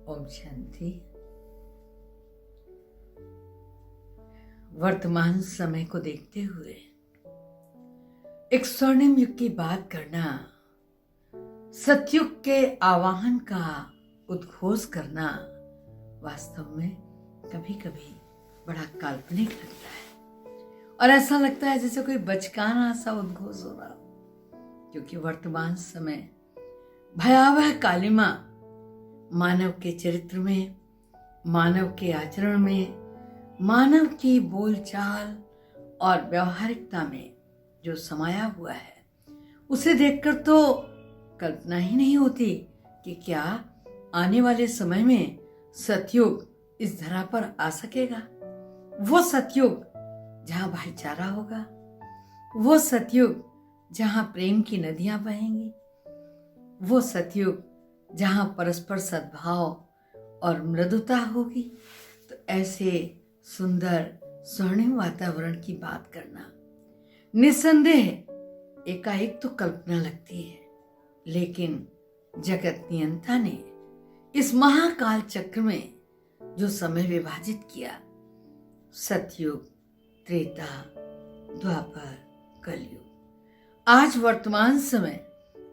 ओम शांति। वर्तमान समय को देखते हुए एक स्वर्णिम युग की बात करना, सतयुग के आवाहन का उद्घोष करना वास्तव में कभी कभी बड़ा काल्पनिक लगता है और ऐसा लगता है जैसे कोई बचकाना सा उद्घोष हो रहा हो, क्योंकि वर्तमान समय भयावह कालिमा मानव के चरित्र में, मानव के आचरण में, मानव की बोलचाल और व्यवहारिकता में जो समाया हुआ है, उसे देखकर तो कल्पना ही नहीं होती कि क्या आने वाले समय में सतयुग इस धरा पर आ सकेगा। वो सतयुग जहां भाईचारा होगा, वो सतयुग जहां प्रेम की नदियां बहेंगी, वो सतयुग जहां परस्पर सद्भाव और मृदुता होगी। तो ऐसे सुंदर स्वर्णिम वातावरण की बात करना निस्संदेह एकाएक तो कल्पना लगती है, लेकिन जगत नियंता ने इस महाकाल चक्र में जो समय विभाजित किया, सतयुग, त्रेता, द्वापर, कलयुग, आज वर्तमान समय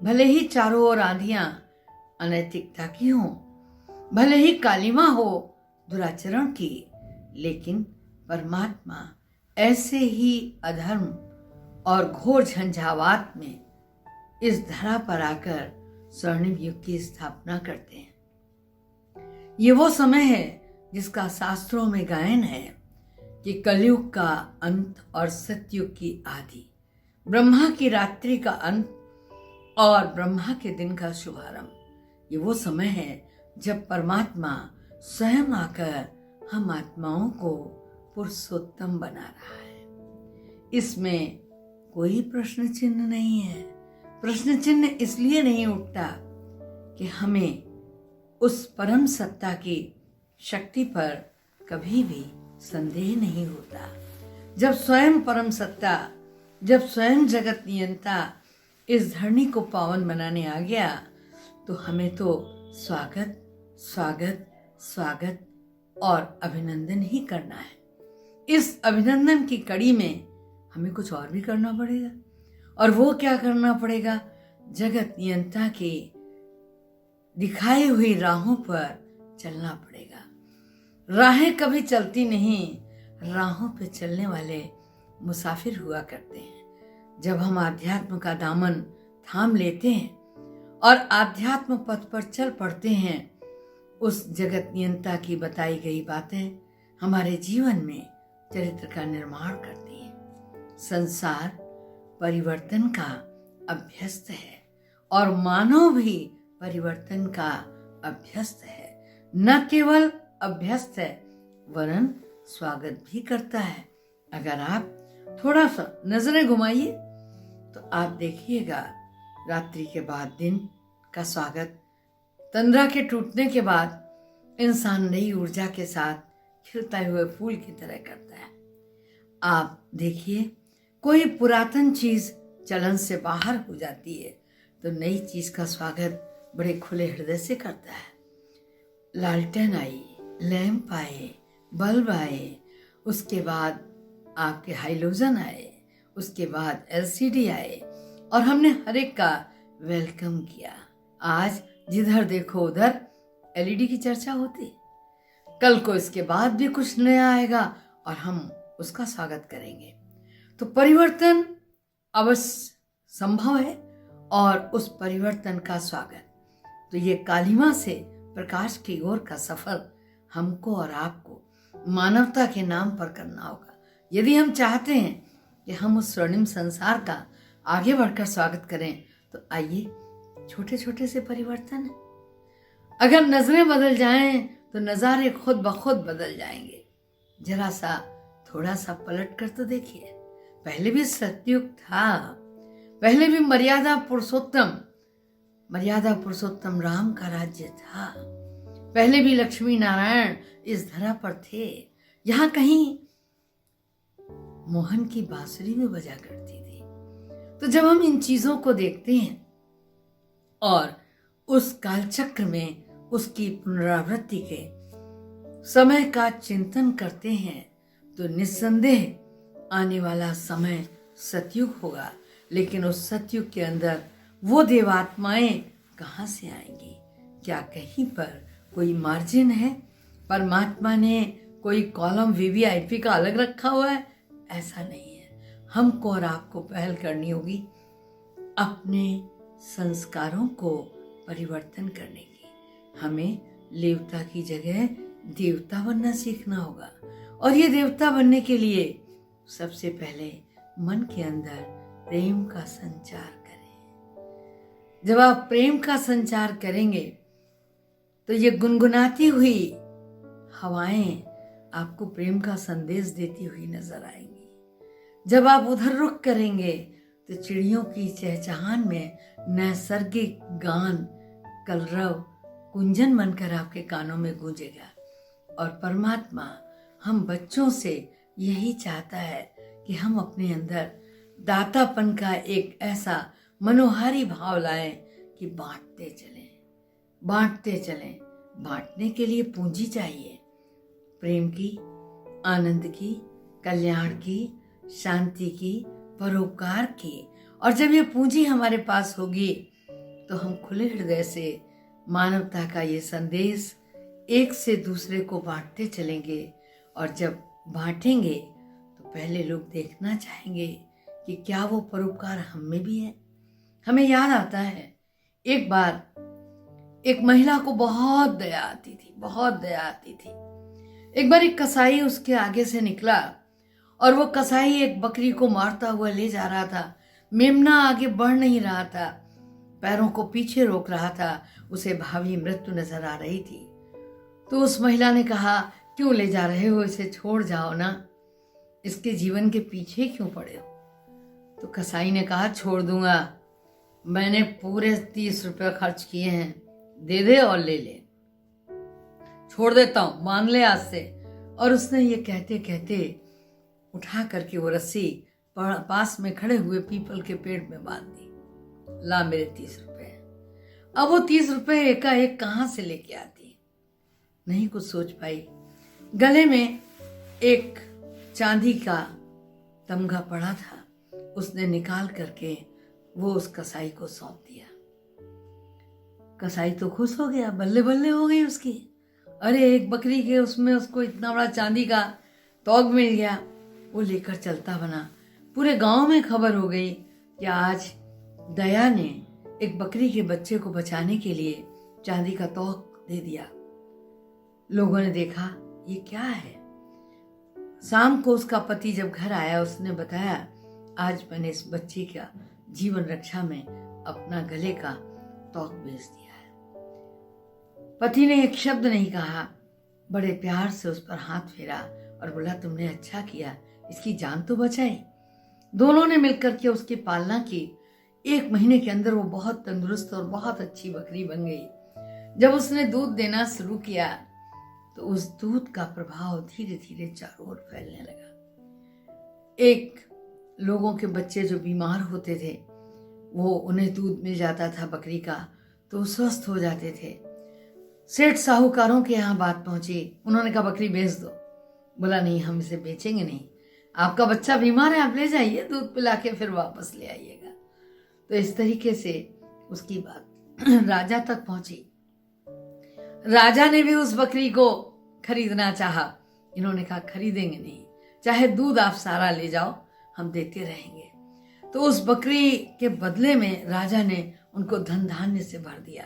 भले ही चारों ओर आंधियां अनैतिकता की हो, भले ही कालिमा हो दुराचरण की, लेकिन परमात्मा ऐसे ही अधर्म और घोर झंझावात में इस धरा पर आकर स्वर्णिम युग की स्थापना करते हैं। ये वो समय है जिसका शास्त्रों में गायन है कि कलयुग का अंत और सतयुग की आदि, ब्रह्मा की रात्रि का अंत और ब्रह्मा के दिन का शुभारंभ। ये वो समय है जब परमात्मा स्वयं आकर हम आत्माओं को पुरुषोत्तम बना रहा है। इसमें कोई प्रश्न चिन्ह नहीं है। प्रश्न चिन्ह इसलिए नहीं उठता कि हमें उस परम सत्ता की शक्ति पर कभी भी संदेह नहीं होता। जब स्वयं परम सत्ता, जब स्वयं जगत नियंता इस धरनी को पावन बनाने आ गया, तो हमें तो स्वागत स्वागत स्वागत और अभिनंदन ही करना है। इस अभिनंदन की कड़ी में हमें कुछ और भी करना पड़ेगा। और वो क्या करना पड़ेगा? जगत नियंता की दिखाई हुई राहों पर चलना पड़ेगा। राहें कभी चलती नहीं, राहों पे चलने वाले मुसाफिर हुआ करते हैं। जब हम आध्यात्म का दामन थाम लेते हैं और आध्यात्म पथ पर चल पड़ते हैं, उस जगत नियंता की बताई गई बातें हमारे जीवन में चरित्र का निर्माण करती हैं। संसार परिवर्तन का अभ्यस्त है और मानव भी परिवर्तन का अभ्यस्त है। न केवल अभ्यस्त है वरन स्वागत भी करता है। अगर आप थोड़ा सा नजरें घुमाइए तो आप देखिएगा, रात्रि के बाद दिन का स्वागत, तंद्रा के टूटने के बाद इंसान नई ऊर्जा के साथ खिलते हुए फूल की तरह करता है। आप देखिए, कोई पुरातन चीज चलन से बाहर हो जाती है तो नई चीज का स्वागत बड़े खुले हृदय से करता है। लालटेन आई, लैंप आए, बल्ब आए, उसके बाद आपके हाइलोजन आए, उसके बाद एलसीडी आए और हमने हर एक का वेलकम किया। आज जिधर देखो उधर एलईडी की चर्चा होती, कल को इसके बाद भी कुछ नया आएगा और हम उसका स्वागत करेंगे। तो परिवर्तन अवश्य संभव है और उस परिवर्तन का स्वागत, तो ये कालिमा से प्रकाश की ओर का सफर हमको और आपको मानवता के नाम पर करना होगा। यदि हम चाहते हैं कि हम उस स्वर्णिम संसार का आगे बढ़कर स्वागत करें, तो आइए छोटे छोटे से परिवर्तन है। अगर नजरें बदल जाएं तो नजारे खुद ब खुद बदल जाएंगे। जरा सा थोड़ा सा पलट कर तो देखिए, पहले भी सतयुग था, पहले भी मर्यादा पुरुषोत्तम राम का राज्य था, पहले भी लक्ष्मी नारायण इस धरा पर थे। यहाँ कहीं मोहन की बांसुरी में बजा करती थी। तो जब हम इन चीजों को देखते हैं और उस कालचक्र में उसकी पुनरावृत्ति के समय का चिंतन करते हैं तो निस्संदेह आने वाला समय सतयुग होगा। लेकिन उस सतयुग के अंदर वो देवात्माएं कहाँ से आएंगी? क्या कहीं पर कोई मार्जिन है? परमात्मा ने कोई कॉलम वीवीआईपी का अलग रखा हुआ है? ऐसा नहीं है। हमको और आपको पहल करनी होगी अपने संस्कारों को परिवर्तन करने की। हमें लेवता की जगह देवता बनना सीखना होगा। और ये देवता बनने के लिए सबसे पहले मन के अंदर प्रेम का संचार करें। जब आप प्रेम का संचार करेंगे तो ये गुनगुनाती हुई हवाएं आपको प्रेम का संदेश देती हुई नजर आएंगी। जब आप उधर रुख करेंगे तो चिड़ियों की चहचहान में नैसर्गिक गान कलरव कुंजन बनकर आपके कानों में गूंजेगा। और परमात्मा हम बच्चों से यही चाहता है कि हम अपने अंदर दातापन का एक ऐसा मनोहारी भाव लाएं कि बांटते चलें, बांटते चलें। बांटने के लिए पूंजी चाहिए, प्रेम की, आनंद की, कल्याण की, शांति की, परोपकार की। और जब ये पूंजी हमारे पास होगी तो हम खुले हृदय से मानवता का ये संदेश एक से दूसरे को बांटते चलेंगे। और जब बांटेंगे तो पहले लोग देखना चाहेंगे कि क्या वो परोपकार हम में भी है। हमें याद आता है एक बार एक महिला को बहुत दया आती थी, बहुत दया आती थी। एक बार एक कसाई उसके आगे से निकला और वो कसाई एक बकरी को मारता हुआ ले जा रहा था। मेमना आगे बढ़ नहीं रहा था, पैरों को पीछे रोक रहा था, उसे भावी मृत्यु नजर आ रही थी। तो उस महिला ने कहा, क्यों ले जा रहे हो, इसे छोड़ जाओ ना, इसके जीवन के पीछे क्यों पड़े हो? तो कसाई ने कहा, छोड़ दूंगा, मैंने पूरे 30 रुपये खर्च किए हैं, दे दे और ले ले, छोड़ देता हूं, मान ले आज से। और उसने ये कहते कहते उठा करके वो रस्सी पास में खड़े हुए पीपल के पेड़ में बांध दी। ला मेरे 30 रुपए। अब वो 30 रुपए एकाएक कहां से लेके आती, नहीं कुछ सोच पाई। गले में एक चांदी का तमगा पड़ा था, उसने निकाल करके वो उस कसाई को सौंप दिया। कसाई तो खुश हो गया, बल्ले बल्ले हो गई उसकी। अरे एक बकरी के उसमें उसको इतना बड़ा चांदी का तोग मिल गया। वो लेकर चलता बना। पूरे गांव में खबर हो गई कि आज दया ने एक बकरी के बच्चे को बचाने के लिए चांदी का तोग दे दिया। लोगों ने देखा ये क्या है। शाम को उसका पति जब घर आया, उसने बताया, आज मैंने इस बच्चे का जीवन रक्षा में अपना गले का तोग बेच दिया है। पति ने एक शब्द नहीं कहा, बड़े प्यार से उस पर हाथ फेरा और बोला, तुमने अच्छा किया, इसकी जान तो बचाई। दोनों ने मिलकर के उसकी पालना की। 1 महीने के अंदर वो बहुत तंदुरुस्त और बहुत अच्छी बकरी बन गई। जब उसने दूध देना शुरू किया तो उस दूध का प्रभाव धीरे धीरे चारों ओर फैलने लगा। एक लोगों के बच्चे जो बीमार होते थे, वो उन्हें दूध मिल जाता था बकरी का, तो स्वस्थ हो जाते थे। सेठ साहूकारों के यहाँ बात पहुंची, उन्होंने कहा बकरी बेच दो। बोला नहीं, हम इसे बेचेंगे नहीं, आपका बच्चा बीमार है, आप ले जाइए, दूध पिला के फिर वापस ले आइएगा। तो इस तरीके से उसकी बात राजा तक पहुंची। राजा ने भी उस बकरी को खरीदना चाहा। इन्होंने कहा खरीदेंगे नहीं, चाहे दूध आप सारा ले जाओ, हम देते रहेंगे। तो उस बकरी के बदले में राजा ने उनको धन धान्य से भर दिया।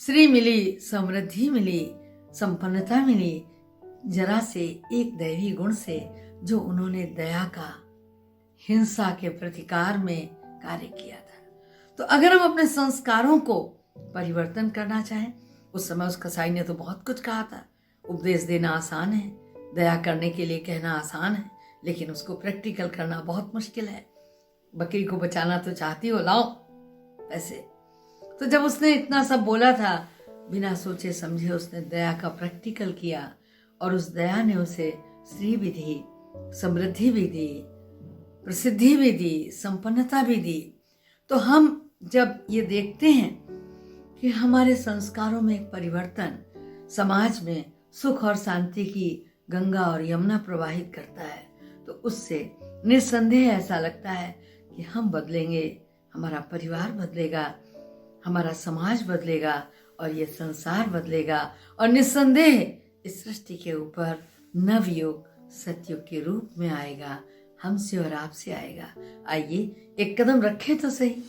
श्री मिली, समृद्धि मिली, संपन्नता मिली, जरा से एक दैवी गुण से जो उन्होंने दया का हिंसा के प्रतिकार में कार्य किया था। तो अगर हम अपने संस्कारों को परिवर्तन करना चाहें, उस समय उस कसाई ने तो बहुत कुछ कहा था। उपदेश देना आसान है, दया करने के लिए कहना आसान है, लेकिन उसको प्रैक्टिकल करना बहुत मुश्किल है। बकरी को बचाना तो चाहती हो, लाओ पैसे। तो जब उसने इतना सब बोला था, बिना सोचे समझे उसने दया का प्रैक्टिकल किया और उस दया ने उसे श्री भी दी, समृद्धि भी दी, प्रसिद्धि भी दी, संपन्नता भी दी। तो हम जब ये देखते हैं कि हमारे संस्कारों में एक परिवर्तन समाज में सुख और शांति की गंगा और यमुना प्रवाहित करता है, तो उससे निस्संदेह ऐसा लगता है कि हम बदलेंगे, हमारा परिवार बदलेगा, हमारा समाज बदलेगा और ये संसार बदलेगा और निस्संदेह इस सृष्टि के ऊपर नवयुग सतयुग के रूप में आएगा, हमसे और आपसे आएगा। आइए एक कदम रखें तो सही।